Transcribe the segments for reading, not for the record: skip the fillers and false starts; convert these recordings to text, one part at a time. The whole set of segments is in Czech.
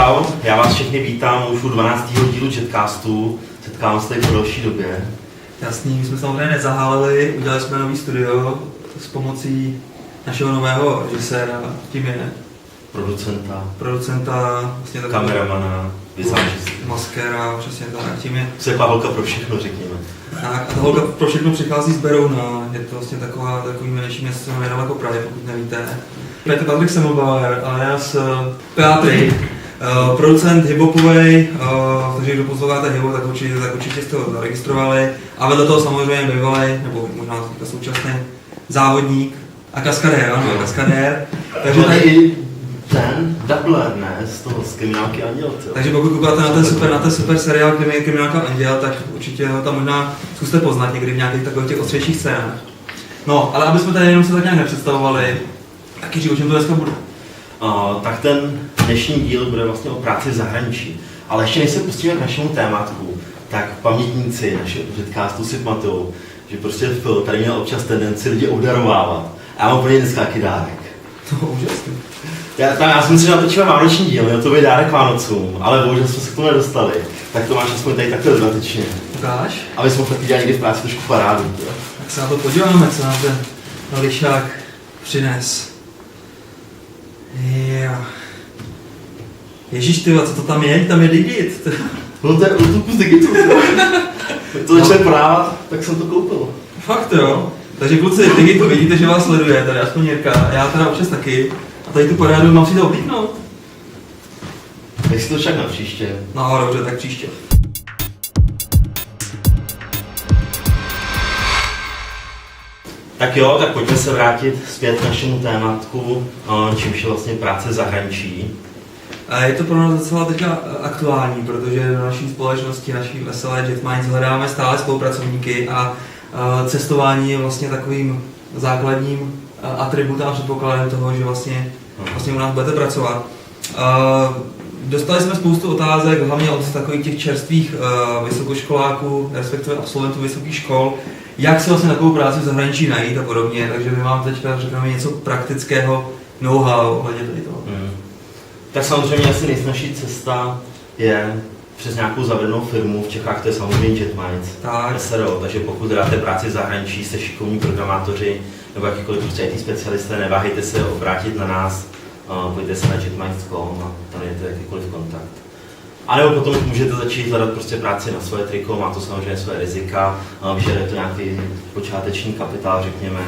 čau, já vás všechny vítám už u 12. dílu Jetcastu, setkávám se tady po další době. Jasný, my jsme samozřejmě nezaháleli, udělali jsme nový studio s pomocí našeho nového režiséra, tím je producenta vlastně kameramana, vizážisty, maskéra, přesně tak, tím je. To je taková holka pro všechno, řekněme. Tak, a ta holka pro všechno přichází z Berouna, je to vlastně takový menší město nedaleko Prahy, pokud nevíte. Je to Patrik Semmelbauer, alias Pátry, producent hiphopovej, takže kdo posloucháte hiphop, tak určitě jste ho zaregistrovali. A vedle toho samozřejmě bývalý, nebo možná současný závodník a kaskadér, ano, kaskadér. Takže tady ten Doubler, ne, z toho, z Kriminálky Anděl. Takže pokud koukáte na ten super seriál Kriminálka Anděl, tak určitě ho tam možná zkuste poznat někdy v nějakých takových těch ostřejších scénách. No, ale aby jsme tady jenom se tak nějak nepředstavovali, taky říct, o čem to dneska bude. Tak ten dnešní díl bude vlastně o práci v zahraničí. Ale ještě než se pustíme k našemu tématku, tak pamětníci našeho Jetcastu si pamatujou, že prostě Phil tady měl občas tendenci lidi obdarovávat. A já mám pro něj dneska taky dárek. To je úžasný. Já jsem si natočil vánoční díl, měl to být dárek Vánocům, ale bohužel jsme se k tomu nedostali. Tak to máš aspoň tady takhle dodatečně. Ukáž? Aby jsme taky dělali někdy v práci trošku parádu. Tak se na to podíváme, co nám ten lišák přines. Jo. Ježíš, ty, co to tam je? Tam je Digit. No to je kus Digitu. To začali prodávat, tak jsem to koupil. Fakt jo? Takže kluci, Digitu, vidíte, že vás sleduje, tady aspoň Jirka, já teda občas taky. A tady tu parádu mám si to oblíknout. Tak si to však na příště. No dobře, tak příště. Tak jo, tak pojďme se vrátit zpět k našemu tématku, čímž je vlastně práce v zahraničí. A je to pro nás docela teďka aktuální, protože do naší společnosti, naší veselé JetMinds hledáme stále spolupracovníky a cestování je vlastně takovým základním atributem a předpokladem toho, že vlastně u nás budete pracovat. Dostali jsme spoustu otázek, hlavně od takových těch čerstvých vysokoškoláků, respektive absolventů vysokých škol, jak si vlastně takovou práci v zahraničí najít a podobně, takže my vám teďka řekneme něco praktického know-how ohledně tady toho. Tak samozřejmě asi nejsnažší cesta je přes nějakou zavedenou firmu, v Čechách to je samozřejmě JetMinds, SRO, takže pokud dáte práci v zahraničí, jste šikovní programátoři nebo jakýkoliv prostě IT specialisté, neváhejte se obrátit na nás, pojďte se na jetminds.com a tam je jakýkoliv kontakt. A nebo potom můžete začít hledat prostě práci na svoje triko, má to samozřejmě své rizika, vyžaduje to nějaký počáteční kapitál, řekněme,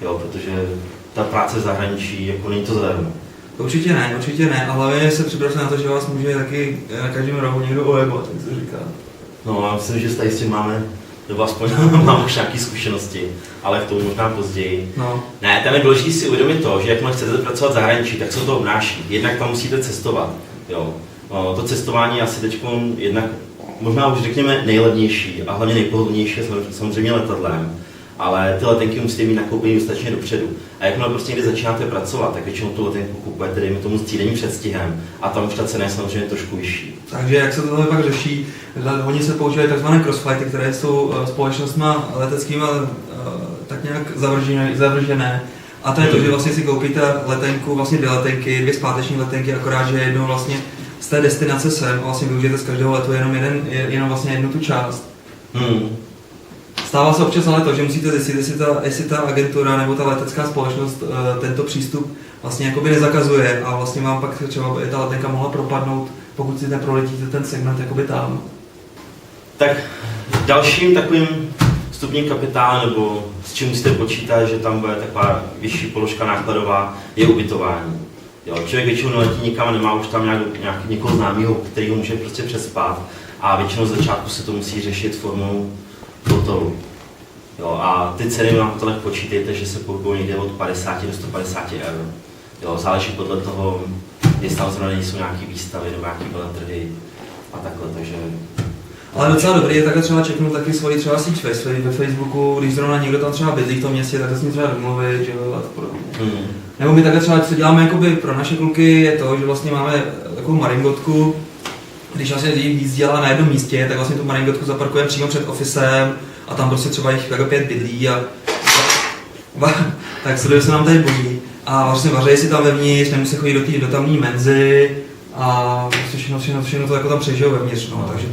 jo, protože ta práce v zahraničí, jako není to zadarmo. Určitě ne, a hlavně se připravte na to, že vás může taky na každém rohu někdo ojebat, jak se říká. No, já myslím, že tady s tím máme, nebo aspoň mám už nějaké zkušenosti, ale k tomu možná později. No. Ne, tam je důležité si uvědomit to, že jakmile chcete pracovat v zahraničí, tak co to obnáší. Jednak tam musíte cestovat, jo. To cestování je asi teď jednak možná už řekněme nejlevnější a hlavně nejpohodlnější samozřejmě letadlem. Ale ty letenky musíte mít nakoupený dostatečně dopředu. A jakmile prostě někde začínáte pracovat, tak většinou tu letenku kupujete, dejme tomu s týdenním předstihem. A tam už ta cena je samozřejmě trošku vyšší. Takže jak se tohle pak řeší, oni se používají tzv. Crossflighty, které jsou společnostma leteckými tak nějak zavržené. A to je to, že vlastně si koupíte letenku, vlastně 2 letenky, 2 zpáteční letenky, akorát, že jednou vlastně z té destinace sem a vlastně využijete z každého letu jenom vlastně jednu tu část. Stává se občas ale to, že musíte zjistit, jestli ta agentura nebo ta letecká společnost tento přístup vlastně jakoby nezakazuje a vlastně vám pak třeba by ta letenka mohla propadnout, pokud si neproletíte ten segment jakoby tam. Tak dalším takovým vstupním kapitálu, nebo s čím musíte počítat, že tam bude taková vyšší položka nákladová, je ubytování. Jo, člověk většinou neletí nikam, nemá už tam někoho známého, který ho může prostě přespat a většinou z začátku se to musí řešit formou hotelu. Jo, a ty ceny na hotelech počítejte, že se pohybují někde od 50 do 150 €. Jo, záleží podle toho, jestli tam zrovna nejsou nějaké výstavy nebo nějaké veletrhy a takhle, takže... Ale docela dobrý je takhle třeba čeknout taky svoji třeba síť ve Facebooku, když zrovna někdo tam třeba bydlí v tom městě, tak s ním třeba domluvit, že jo, a podobně. Nebo my takhle třeba, co děláme jakoby pro naše kluky, je to, že vlastně máme takovou maringotku, když vlastně víc dělá na jednom místě, tak vlastně tu maringotku zaparkujeme přímo před officem a tam prostě třeba jich jako 5 bydlí a tak sleduje se nám tady boží. A vlastně vařejí si tam vevnitř, nemusí chodit do tamní menzy a prostě všechno to jako tam přežijou vevnitř, no. Takže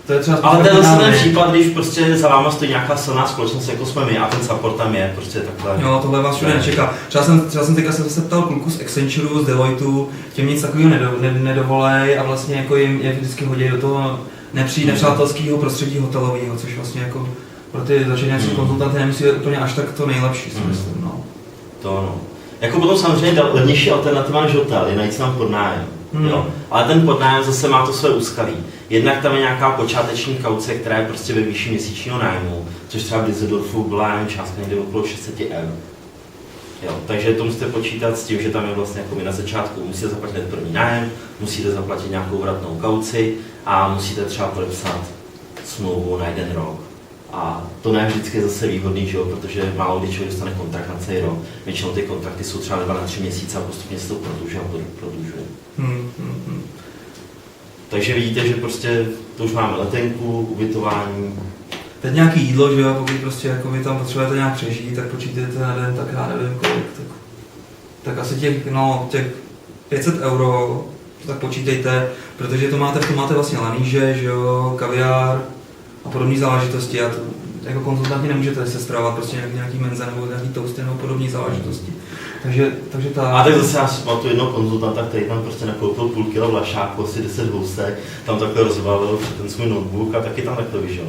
to je třeba ale to je zase ten případ, když prostě za váma stojí nějaká silná společnost, jako jsme my, a ten support tam je prostě takhle. Jo, tohle vás všude nečeká. Třeba jsem teďka se zase ptal kluku z Accentureu, z Deloitu, těm nic takového nedovolej a vlastně jako jim je vždycky hodí do toho nepřátelského prostředí hotelového, což vlastně jako pro ty začínající konzultanty nemusí úplně až tak to nejlepší, si myslím, no. To no. Jako potom samozřejmě levnější alternativa než hotel je najít si tam podnájem, jo. Ale ten podnájem zase má to své úskalí. Jednak tam je nějaká počáteční kauce, která je prostě ve výši měsíčního nájmu, což třeba v Düsseldorfu byla jen částka někde okolo 600 €. Jo, takže to musíte počítat s tím, že tam je vlastně jako na začátku musíte zaplatit první nájem, musíte zaplatit nějakou vratnou kauci a musíte třeba podepsat smlouvu na 1 rok. A to ne vždycky je zase výhodný, že jo? Protože málo kdy člověk dostane kontrakt na celý rok. Většinou ty kontrakty jsou třeba 2 na 3 měsíce a postupně se to prodlužuje. Takže vidíte, že prostě to už máme letenku, ubytování. Teď nějaký jídlo, že jo, pokud prostě jako vy tam potřebujete nějak přežít, tak počítejte na den, tak já nevím kolik, tak asi těch 500 €, tak počítejte, protože to máte vlastně laníže, že jo, kaviár a podobné záležitosti. A to, jako konzultanti nemůžete se stravovat prostě nějaký menze nebo nějaký toasty nebo podobné záležitosti. Takže ta... A tak zase já si pamatuju jednoho konzultanta, který tam prostě nakoupil půl kila vlašáku, asi 10 houstek, tam takhle rozvalil ten svůj notebook a taky tam takhle vyšel.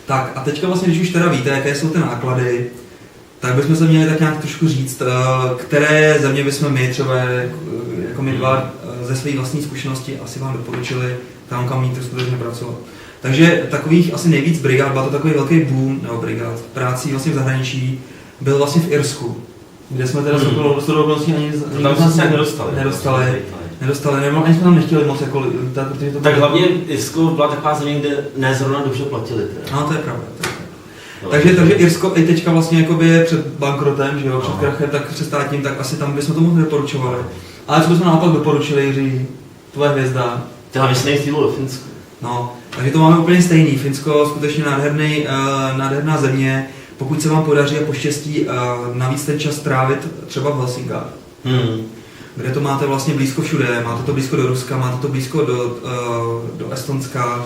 Tak a teďka vlastně, když už teda víte, jaké jsou ty náklady, tak bychom se měli tak nějak trošku říct, které země bychom my třeba jako my dva ze své vlastní zkušenosti asi vám doporučili tam, kam mít skutečně pracovat. Takže takových asi nejvíc brigád, byl to takový velký boom, nebo brigád, prácí vlastně v zahraničí, byl vlastně v Irsku, kde jsme teda z okolností ani tam se nedostali, nebo ani jsme tam nechtěli moc jako lítat, protože to tak bylo... hlavně Irsko byla taková země, kde ne zrovna dobře platili. Teda. No, to je pravda. Takže Irsko i teďka vlastně je před bankrotem, že jo, před krachem, tak před státním, tak asi tam bychom to mohli doporučovali. Ale co bychom naopak doporučili, Jiří, tvoje hvězda? Ty hlavně se nejistý do Finsku. No, takže to máme úplně stejný. Finsko skutečně nádherná země. Pokud se vám podaří a poštěstí navíc ten čas trávit třeba v Helsinkách, kde to máte vlastně blízko všude, máte to blízko do Ruska, máte to blízko do Estonska,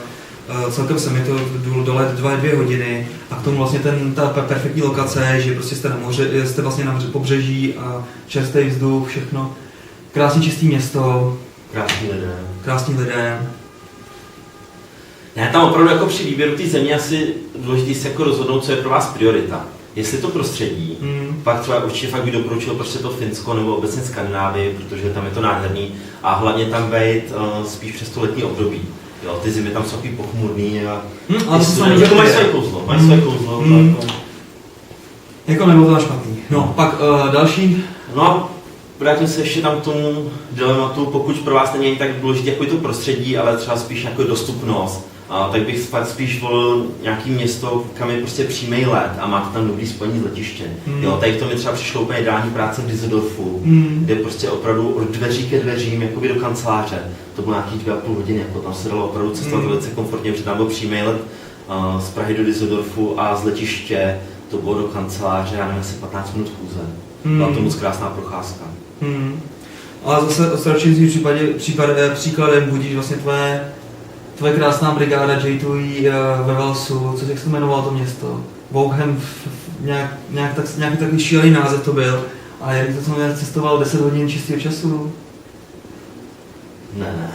celkem se mi to dolet 2 hodiny a k tomu vlastně ta perfektní lokace, že prostě jste na moře, jste vlastně na pobřeží a čerstvý vzduch, všechno. Krásně čistý město. Krásní lidé. Ne, tam opravdu jako při výběru té země asi důležité se jako rozhodnout, co je pro vás priorita. Jestli to prostředí, pak třeba určitě fakt bych doporučil prostě to Finsko nebo obecně Skandinávii, protože tam je to nádherný a hlavně tam být spíš přes to letní období. Jo, ty zimy tam jsou takový pochmurný a mají své kouzlo, Jako nebylo to špatný. No, pak další. No a vrátím se ještě tam k tomu dilematu, pokud pro vás není tak důležité jako to prostředí, ale třeba spíš jako dostupnost, tak bych spíš volil nějaké město, kam je prostě přímý let a máte tam dobrý spojení z letiště. Jo, tady to mi třeba přišlo úplně ideální práce v Düsseldorfu, kde prostě opravdu od dveří ke dveřím, jakoby do kanceláře. To bylo nějakých 2,5 hodiny, jako tam se dalo opravdu cestovat velice komfortně, protože tam byl přímý let z Prahy do Düsseldorfu a z letiště to bylo do kanceláře, já nevím, asi 15 minut chůze. Byla to moc krásná procházka. Ale zase ostračující příkladem budíš vlastně tvoje krásná brigáda J2E ve Walesu, co jak se jmenovalo to město? Wokham, nějaký takový šílený název to byl. A jak to jsem cestoval 10 hodin čistého času? Ne.